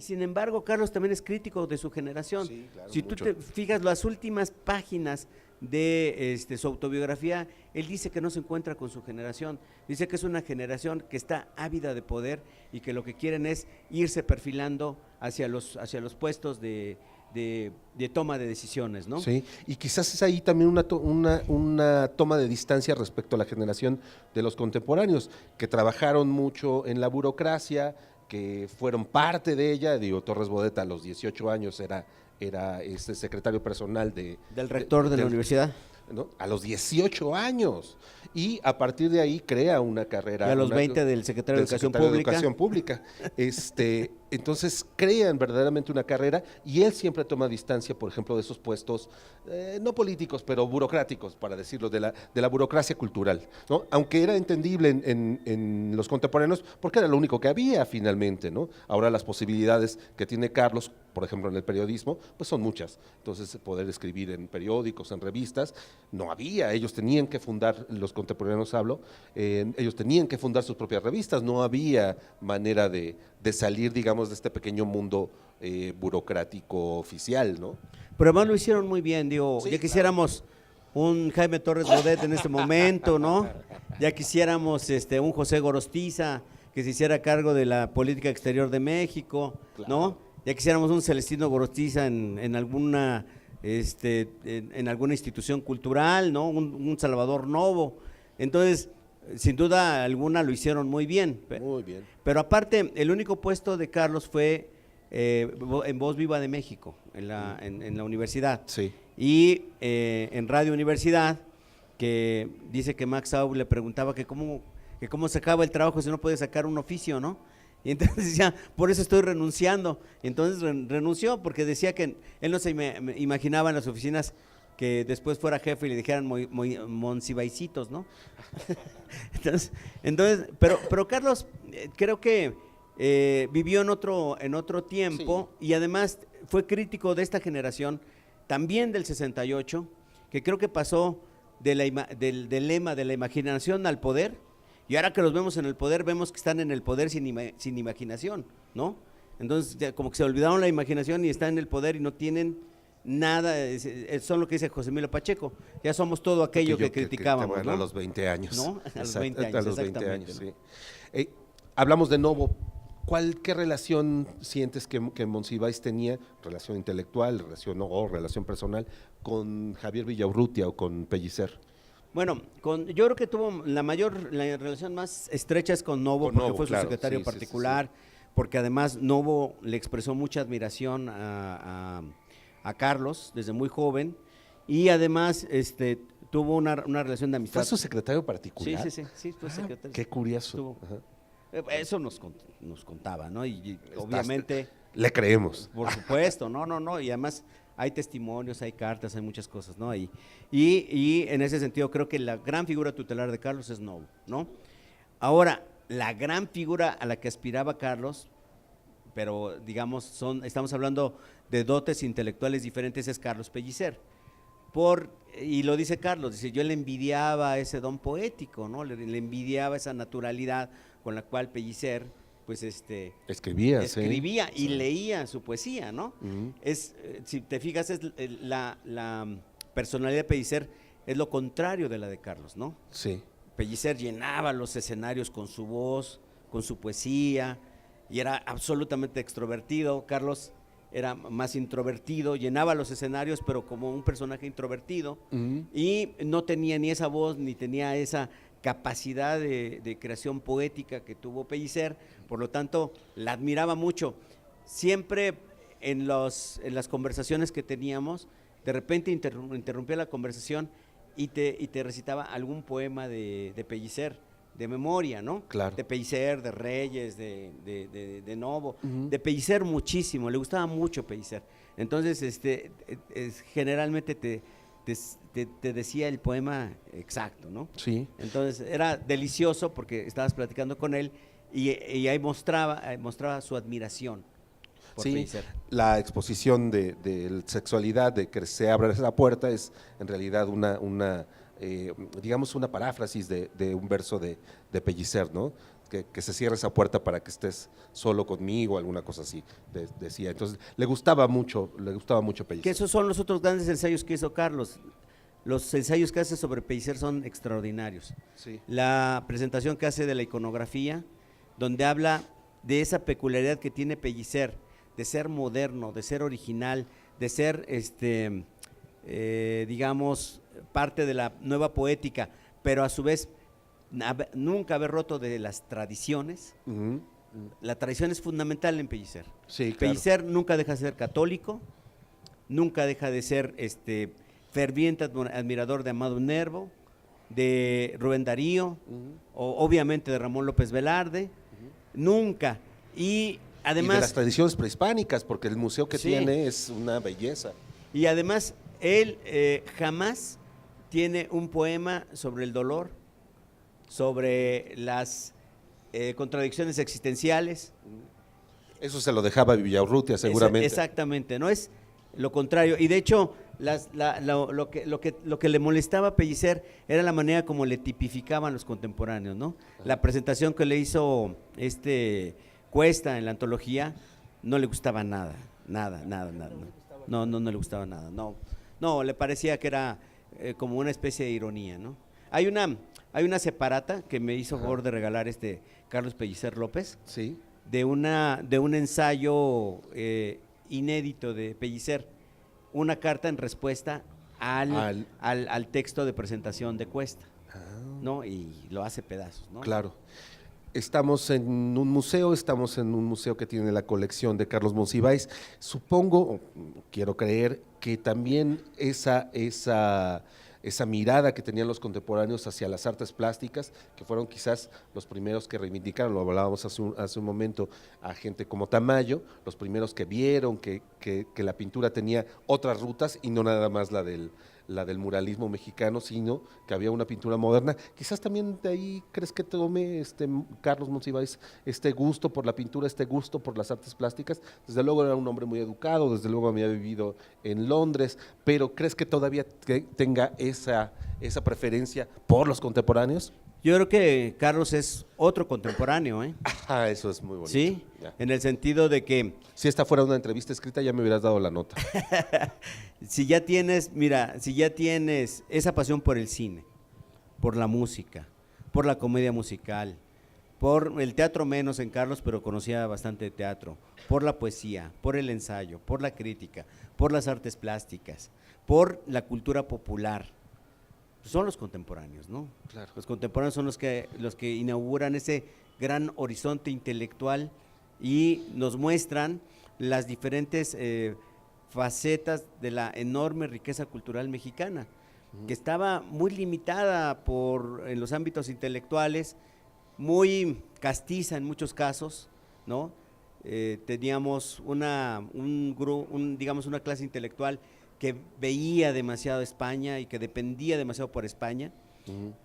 Y sin embargo, Carlos también es crítico de su generación. Sí, claro, Si tú mucho. te fijas, las últimas páginas de su autobiografía, él dice que no se encuentra con su generación, dice que es una generación que está ávida de poder y que lo que quieren es irse perfilando hacia los puestos de toma de decisiones, ¿no? Sí, y quizás es ahí también una toma de distancia respecto a la generación de los contemporáneos, que trabajaron mucho en la burocracia, que fueron parte de ella. Digo, Torres Bodet a los 18 años era secretario personal Del rector de la universidad. ¿no? A los 18 años. Y a partir de ahí crea una carrera. Y a los una- 20 del secretario de Educación secretario de Pública. Educación Pública. Entonces crean verdaderamente una carrera, y él siempre toma distancia, por ejemplo, de esos puestos, no políticos, pero burocráticos, para decirlo, de la burocracia cultural, ¿no? Aunque era entendible en los contemporáneos, porque era lo único que había finalmente, ¿no? Ahora las posibilidades que tiene Carlos, por ejemplo, en el periodismo, pues son muchas. Entonces, poder escribir en periódicos, en revistas, no había. Ellos tenían que fundar, los contemporáneos hablo, ellos tenían que fundar sus propias revistas. No había manera de salir, digamos, de este pequeño mundo burocrático oficial, ¿no? Pero además lo hicieron muy bien, digo, Sí, ya claro. quisiéramos un Jaime Torres Bodet en este momento, ¿no? Ya quisiéramos un José Gorostiza que se hiciera cargo de la política exterior de México, ¿no? Ya quisiéramos un Celestino Gorostiza en alguna en alguna institución cultural, ¿no? Un Salvador Novo. Entonces, sin duda alguna lo hicieron muy bien. Muy bien. Pero aparte, el único puesto de Carlos fue en Voz Viva de México, en la universidad. Sí. Y en Radio Universidad, que dice que Max Aub le preguntaba que cómo sacaba el trabajo si no puede sacar un oficio, ¿no? Y entonces decía, por eso estoy renunciando. Y entonces renunció, porque decía que él no se imaginaba en las oficinas que después fuera jefe y le dijeran Monsivaicitos, ¿no? entonces pero Carlos, creo que vivió en otro tiempo, y además fue crítico de esta generación, también del 68, que creo que pasó del lema de la imaginación al poder, y ahora que los vemos en el poder, vemos que están en el poder sin imaginación, ¿no? Entonces, ya como que se olvidaron la imaginación y están en el poder y no tienen nada, son lo que dice José Emilio Pacheco, ya somos todo aquello que criticábamos, bueno, ¿no? a los 20 años. ¿No? A los Exacto, 20 años, a los 20 exactamente, años, ¿no? sí. Hablamos de Novo. ¿Qué relación sientes que Monsiváis tenía, relación intelectual, relación personal, con Javier Villaurrutia o con Pellicer? Bueno, yo creo que tuvo la relación más estrecha es con Novo, Con porque Novo, fue su claro, secretario sí, particular, porque además Novo le expresó mucha admiración a Carlos desde muy joven, y además tuvo una relación de amistad. ¿Fue su secretario particular? Sí, fue secretario. Qué curioso. Eso nos contaba, ¿no? Y obviamente… Le creemos. Por supuesto, no, y además hay testimonios, hay cartas, hay muchas cosas, ¿no? Y en ese sentido creo que la gran figura tutelar de Carlos es Novo, ¿no? Ahora, la gran figura a la que aspiraba Carlos, pero digamos, estamos hablando de dotes intelectuales diferentes, es Carlos Pellicer. Y lo dice Carlos, dice, yo le envidiaba ese don poético, ¿no? Le envidiaba esa naturalidad con la cual Pellicer, pues escribía y leía su poesía, ¿no? Uh-huh. Si te fijas, la personalidad de Pellicer es lo contrario de la de Carlos, ¿no? Sí. Pellicer llenaba los escenarios con su voz, con su poesía, y era absolutamente extrovertido. Carlos era más introvertido, llenaba los escenarios, pero como un personaje introvertido, uh-huh. Y no tenía ni esa voz, ni tenía esa capacidad de creación poética que tuvo Pellicer, por lo tanto, la admiraba mucho. Siempre en las conversaciones que teníamos, de repente interrumpía la conversación y te recitaba algún poema de Pellicer, de memoria, ¿no? Claro. De Pellicer, de Reyes, de Novo, uh-huh. De Pellicer muchísimo, le gustaba mucho Pellicer. Entonces, generalmente te decía el poema exacto, ¿no? Sí. Entonces, era delicioso porque estabas platicando con él y ahí mostraba su admiración por Pellicer. La exposición de sexualidad, de que se abra esa puerta, es en realidad digamos una paráfrasis de un verso de Pellicer, ¿no? que se cierre esa puerta para que estés solo conmigo, alguna cosa así, decía. Entonces, le gustaba mucho Pellicer. Que esos son los otros grandes ensayos que hizo Carlos. Los ensayos que hace sobre Pellicer son extraordinarios. Sí. La presentación que hace de la iconografía, donde habla de esa peculiaridad que tiene Pellicer, de ser moderno, de ser original, de ser, digamos, parte de la nueva poética, pero a su vez nunca haber roto de las tradiciones. Uh-huh. La tradición es fundamental en Pellicer. Sí, claro. Pellicer nunca deja de ser católico, nunca deja de ser ferviente admirador de Amado Nervo, de Rubén Darío, obviamente de Ramón López Velarde, nunca. Y además… Y de las tradiciones prehispánicas, porque el museo que Sí. tiene es una belleza. Y además, él jamás tiene un poema sobre el dolor, sobre las contradicciones existenciales. Eso se lo dejaba Villaurrutia seguramente. Exactamente, no es lo contrario. Y de hecho, lo que le molestaba a Pellicer era la manera como le tipificaban los contemporáneos, ¿no? La presentación que le hizo Cuesta en la antología no le gustaba nada. No le gustaba nada. No, le parecía que era como una especie de ironía, ¿no? Hay una separata que me hizo favor de regalar Carlos Pellicer López. Sí. De un ensayo inédito de Pellicer, una carta en respuesta al texto de presentación de Cuesta, ¿no? Y lo hace pedazos, ¿no? Claro. Estamos en un museo que tiene la colección de Carlos Monsiváis. Supongo, quiero creer, que también esa mirada que tenían los contemporáneos hacia las artes plásticas, que fueron quizás los primeros que reivindicaron, lo hablábamos hace un momento, a gente como Tamayo, los primeros que vieron que la pintura tenía otras rutas y no nada más la del muralismo mexicano, sino que había una pintura moderna. Quizás también de ahí crees que tome Carlos Monsiváis este gusto por la pintura, este gusto por las artes plásticas. Desde luego era un hombre muy educado, desde luego había vivido en Londres, pero ¿crees que todavía tenga esa preferencia por los contemporáneos? Yo creo que Carlos es otro contemporáneo, ¿eh? Ah, eso es muy bonito. Sí, ya. En el sentido de que… Si esta fuera una entrevista escrita ya me hubieras dado la nota. si ya tienes esa pasión por el cine, por la música, por la comedia musical, por el teatro menos en Carlos, pero conocía bastante de teatro, por la poesía, por el ensayo, por la crítica, por las artes plásticas, por la cultura popular, son los contemporáneos, ¿no? Claro. Los contemporáneos son los que inauguran ese gran horizonte intelectual y nos muestran las diferentes facetas de la enorme riqueza cultural mexicana, que estaba muy limitada en los ámbitos intelectuales, muy castiza en muchos casos, ¿no? Teníamos digamos una clase intelectual que veía demasiado España y que dependía demasiado por España,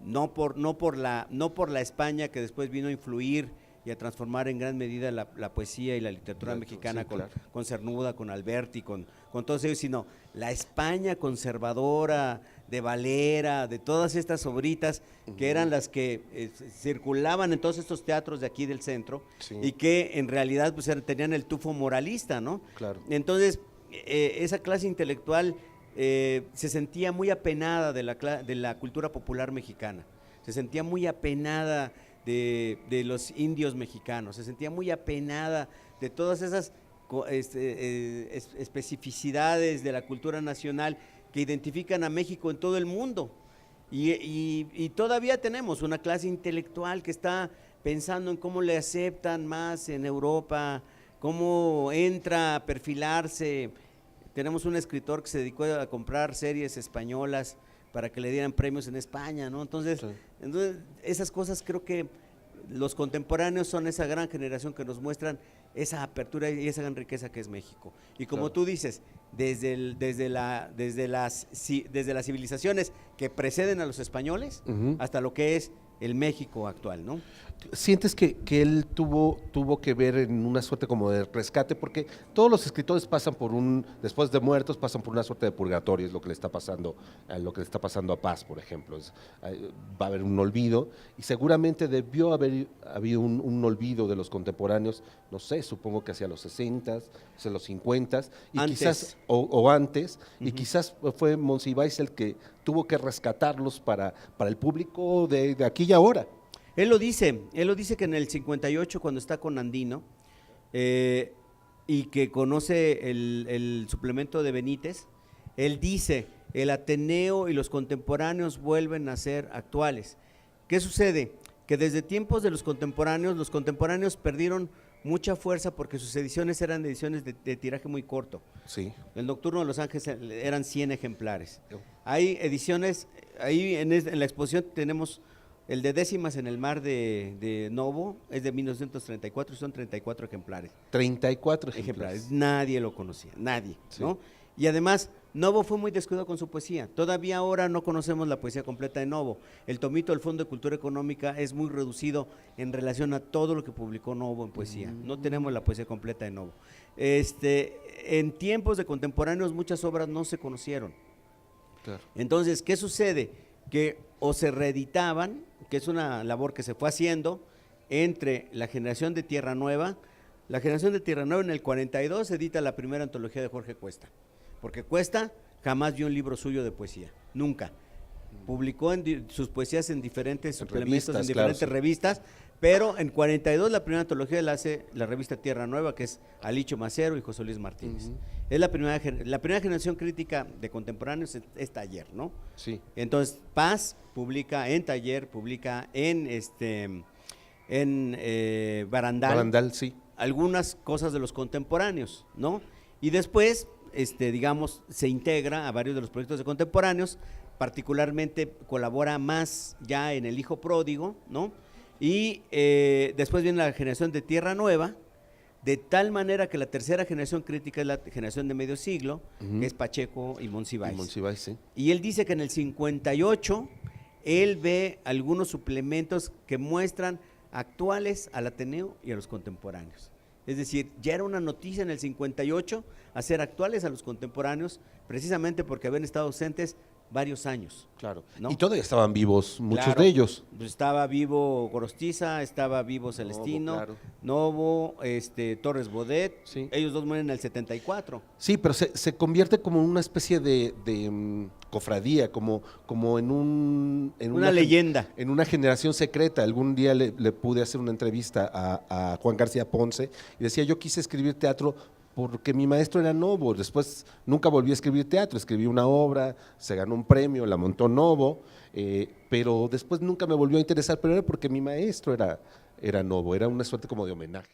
no por la España que después vino a influir y a transformar en gran medida la poesía y la literatura mexicana, sí, con Cernuda, con Alberti, con todos ellos, sino la España conservadora, de Valera, de todas estas obritas que eran las que circulaban en todos estos teatros de aquí del centro, sí, y que en realidad pues tenían el tufo moralista, ¿no? Claro. Entonces, esa clase intelectual se sentía muy apenada de la cultura popular mexicana, se sentía muy apenada de los indios mexicanos, se sentía muy apenada de todas esas especificidades de la cultura nacional que identifican a México en todo el mundo. Y todavía tenemos una clase intelectual que está pensando en cómo le aceptan más en Europa, cómo entra a perfilarse. Tenemos un escritor que se dedicó a comprar series españolas para que le dieran premios en España, ¿no? Entonces, esas cosas creo que los contemporáneos son esa gran generación que nos muestran esa apertura y esa gran riqueza que es México. Y como tú dices, desde las civilizaciones que preceden a los españoles, hasta lo que es el México actual, ¿no? ¿Sientes que él tuvo que ver en una suerte como de rescate? Porque todos los escritores pasan por después de muertos, pasan por una suerte de purgatorio, es lo que le está pasando, lo que le está pasando a Paz, por ejemplo. Va a haber un olvido, y seguramente debió haber habido un olvido de los contemporáneos, no sé, supongo que hacia los 60s, hacia los 50s, y Antes. quizás, o antes, y quizás fue Monsiváis el que tuvo que rescatarlos para el público de aquí y ahora. Él lo dice que en el 58, cuando está con Andino, y que conoce el suplemento de Benítez, él dice, el Ateneo y los contemporáneos vuelven a ser actuales. ¿Qué sucede? Que desde tiempos de los contemporáneos perdieron mucha fuerza porque sus ediciones eran ediciones de tiraje muy corto. Sí. El Nocturno de los Ángeles eran 100 ejemplares. Hay ediciones, ahí en la exposición tenemos el de Décimas en el Mar de Novo, es de 1934 y son 34 ejemplares. 34 ejemplares. Nadie lo conocía, nadie, Sí. ¿no? Y además, Novo fue muy descuidado con su poesía. Todavía ahora no conocemos la poesía completa de Novo. El tomito del Fondo de Cultura Económica es muy reducido en relación a todo lo que publicó Novo en poesía. No tenemos la poesía completa de Novo. En tiempos de contemporáneos muchas obras no se conocieron. Claro. Entonces, ¿qué sucede? Que o se reeditaban, que es una labor que se fue haciendo entre la generación de Tierra Nueva. La generación de Tierra Nueva en el 42 edita la primera antología de Jorge Cuesta, porque Cuesta jamás vio un libro suyo de poesía, nunca. Publicó sus poesías en diferentes suplementos, en diferentes revistas, pero en 42 la primera antología la hace la revista Tierra Nueva, que es Alicho Macero y José Luis Martínez. Es la primera generación crítica de contemporáneos, es Taller, ¿no? Sí. Entonces, Paz publica en Taller, publica en Barandal. Barandal, sí. Algunas cosas de los contemporáneos, ¿no? Y después, digamos, se integra a varios de los proyectos de contemporáneos, particularmente colabora más ya en El Hijo Pródigo, ¿no? Y después viene la generación de Tierra Nueva, de tal manera que la tercera generación crítica es la generación de medio siglo, que es Pacheco y Monsiváis. Sí. Y él dice que en el 58 él ve algunos suplementos que muestran actuales al Ateneo y a los contemporáneos. Es decir, ya era una noticia en el 58 hacer actuales a los contemporáneos, precisamente porque habían estado ausentes varios años. Claro. ¿No? Y todavía estaban vivos muchos Claro, de ellos. pues estaba vivo Gorostiza, estaba vivo Celestino, claro. Novo, Torres Bodet, Sí. ellos dos mueren en el 74. Sí, pero se convierte como una especie de cofradía, como en Una leyenda. En una generación secreta. Algún día le pude hacer una entrevista a Juan García Ponce y decía, yo quise escribir teatro porque mi maestro era Novo. Después nunca volví a escribir teatro, escribí una obra, se ganó un premio, la montó Novo, pero después nunca me volvió a interesar, pero era porque mi maestro era Novo, era una suerte como de homenaje.